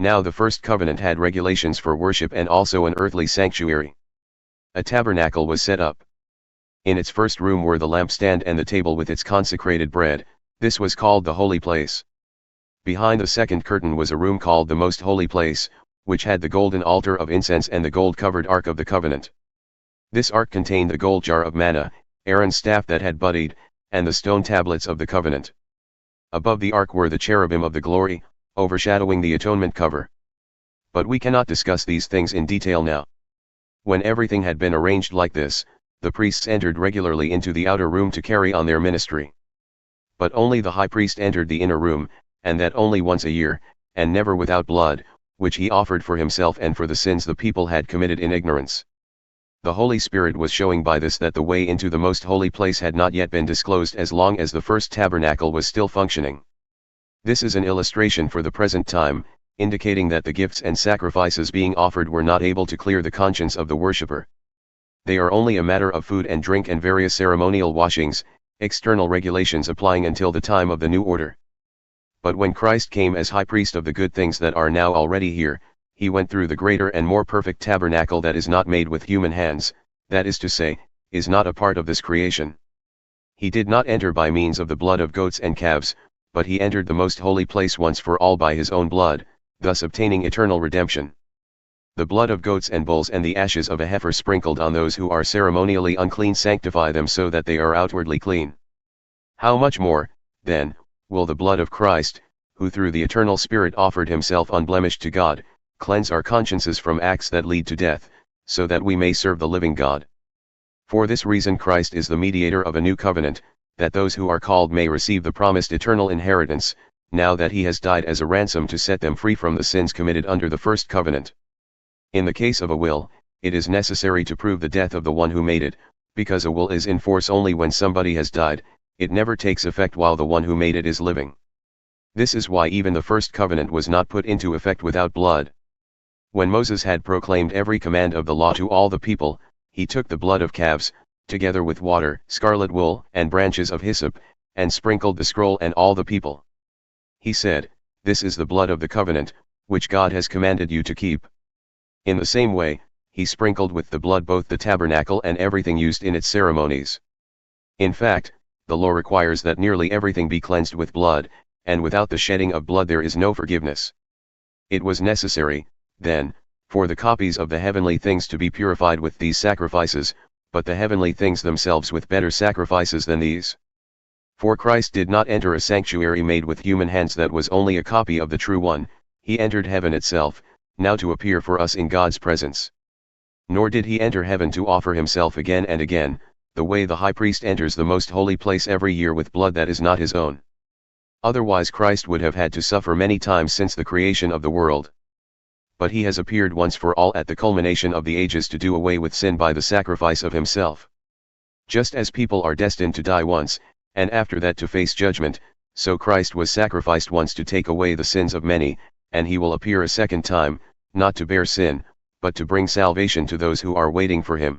Now the first covenant had regulations for worship and also an earthly sanctuary. A tabernacle was set up. In its first room were the lampstand and the table with its consecrated bread. This was called the holy place. Behind the second curtain was a room called the most holy place, which had the golden altar of incense and the gold-covered ark of the covenant. This ark contained the gold jar of manna, Aaron's staff that had budded, and the stone tablets of the covenant. Above the ark were the cherubim of the glory, overshadowing the atonement cover. But we cannot discuss these things in detail now. When everything had been arranged like this, the priests entered regularly into the outer room to carry on their ministry. But only the high priest entered the inner room, and that only once a year, and never without blood, which he offered for himself and for the sins the people had committed in ignorance. The Holy Spirit was showing by this that the way into the most holy place had not yet been disclosed as long as the first tabernacle was still functioning. This is an illustration for the present time, indicating that the gifts and sacrifices being offered were not able to clear the conscience of the worshipper. They are only a matter of food and drink and various ceremonial washings, external regulations applying until the time of the new order. But when Christ came as high priest of the good things that are now already here, he went through the greater and more perfect tabernacle that is not made with human hands, that is to say, is not a part of this creation. He did not enter by means of the blood of goats and calves, but he entered the most holy place once for all by his own blood, thus obtaining eternal redemption. The blood of goats and bulls and the ashes of a heifer sprinkled on those who are ceremonially unclean sanctify them so that they are outwardly clean. How much more, then, will the blood of Christ, who through the eternal Spirit offered himself unblemished to God, cleanse our consciences from acts that lead to death, so that we may serve the living God. For this reason Christ is the mediator of a new covenant, that those who are called may receive the promised eternal inheritance, now that he has died as a ransom to set them free from the sins committed under the first covenant. In the case of a will, it is necessary to prove the death of the one who made it, because a will is in force only when somebody has died. It never takes effect while the one who made it is living. This is why even the first covenant was not put into effect without blood. When Moses had proclaimed every command of the law to all the people, he took the blood of calves, together with water, scarlet wool, and branches of hyssop, and sprinkled the scroll and all the people. He said, "This is the blood of the covenant, which God has commanded you to keep." In the same way, he sprinkled with the blood both the tabernacle and everything used in its ceremonies. In fact, the law requires that nearly everything be cleansed with blood, and without the shedding of blood there is no forgiveness. It was necessary, then, for the copies of the heavenly things to be purified with these sacrifices, but the heavenly things themselves with better sacrifices than these. For Christ did not enter a sanctuary made with human hands that was only a copy of the true one, he entered heaven itself, now to appear for us in God's presence. Nor did he enter heaven to offer himself again and again, the way the high priest enters the most holy place every year with blood that is not his own. Otherwise Christ would have had to suffer many times since the creation of the world. But he has appeared once for all at the culmination of the ages to do away with sin by the sacrifice of himself. Just as people are destined to die once, and after that to face judgment, so Christ was sacrificed once to take away the sins of many, and he will appear a second time, not to bear sin, but to bring salvation to those who are waiting for him.